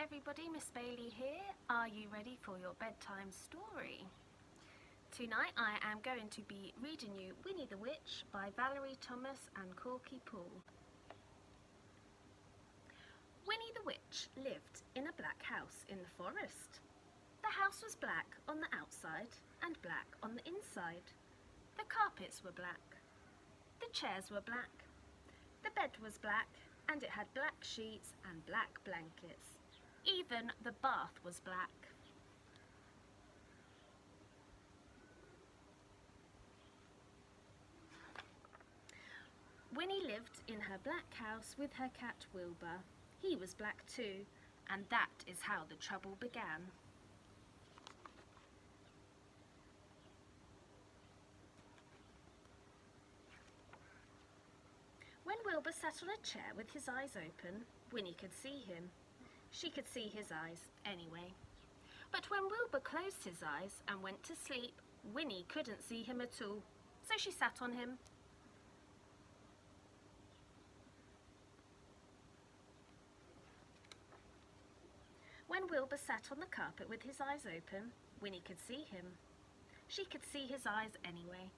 everybody, Miss Baillie here. Are you ready for your bedtime story? Tonight I am going to be reading you Winnie the Witch by Valerie Thomas and Corky Poole. Winnie the Witch lived in a black house in the forest. The house was black on the outside and black on the inside. The carpets were black. The chairs were black. The bed was black, and it had black sheets and black blankets. Even the bath was black. Winnie lived in her black house with her cat Wilbur. He was black too, and that is how the trouble began. When Wilbur sat on a chair with his eyes open, Winnie could see him. She could see his eyes anyway. But when Wilbur closed his eyes and went to sleep, Winnie couldn't see him at all, so she sat on him. When Wilbur sat on the carpet with his eyes open, Winnie could see him. She could see his eyes anyway.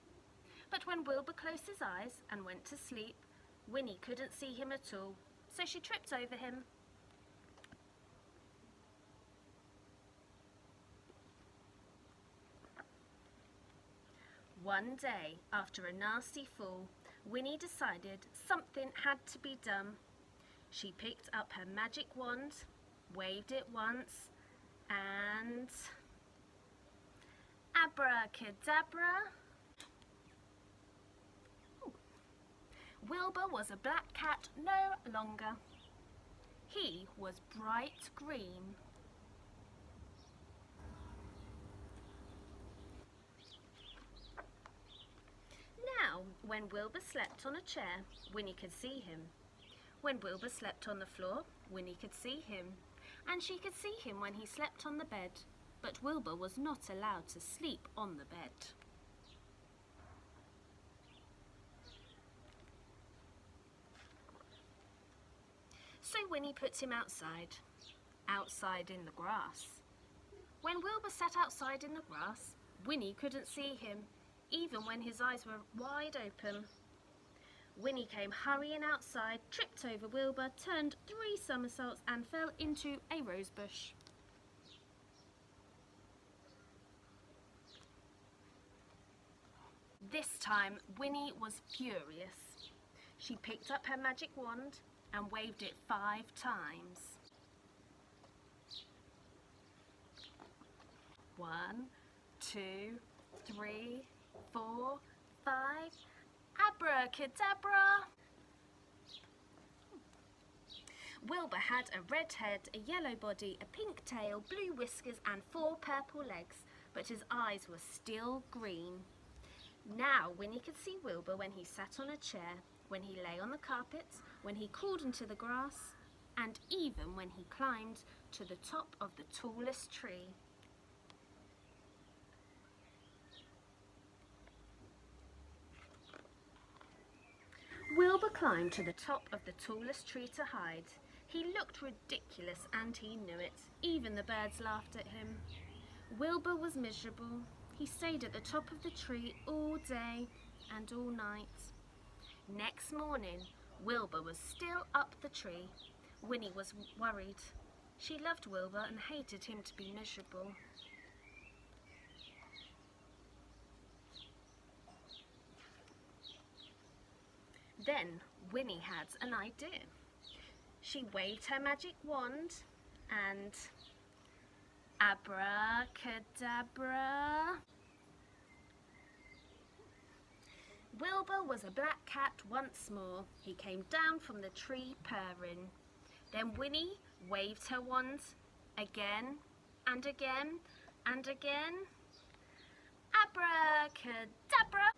But when Wilbur closed his eyes and went to sleep, Winnie couldn't see him at all, so she tripped over him. One day, after a nasty fall, Winnie decided something had to be done. She picked up her magic wand, waved it once, and abracadabra! Wilbur was a black cat no longer. He was bright green. Now, when Wilbur slept on a chair, Winnie could see him. When Wilbur slept on the floor, Winnie could see him. And she could see him when he slept on the bed. But Wilbur was not allowed to sleep on the bed. So Winnie put him outside in the grass. When Wilbur sat outside in the grass, Winnie couldn't see him, even when his eyes were wide open. Winnie came hurrying outside, tripped over Wilbur, turned 3 somersaults and fell into a rose bush. This time, Winnie was furious. She picked up her magic wand and waved it 5 times. 1, 2, 3, 4, 5. Abracadabra! Wilbur had a red head, a yellow body, a pink tail, blue whiskers and 4 purple legs, but his eyes were still green. Now Winnie could see Wilbur when he sat on a chair, when he lay on the carpet, when he crawled into the grass, and even when he climbed to the top of the tallest tree. Wilbur climbed to the top of the tallest tree to hide. He looked ridiculous and he knew it. Even the birds laughed at him. Wilbur was miserable. He stayed at the top of the tree all day and all night. Next morning, Wilbur was still up the tree. Winnie was worried. She loved Wilbur and hated him to be miserable. Then Winnie had an idea. She waved her magic wand and abracadabra. Wilbur was a black cat once more. He came down from the tree purring. Then Winnie waved her wand again and again and again. Abracadabra!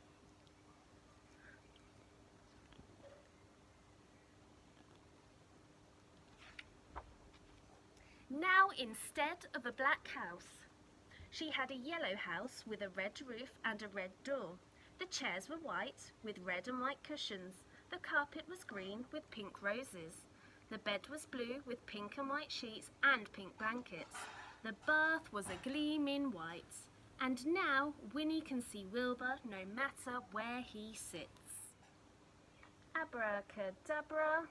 Now, instead of a black house, she had a yellow house with a red roof and a red door. The chairs were white with red and white cushions. The carpet was green with pink roses. The bed was blue with pink and white sheets and pink blankets. The bath was a gleaming white. And now Winnie can see Wilbur no matter where he sits. Abracadabra.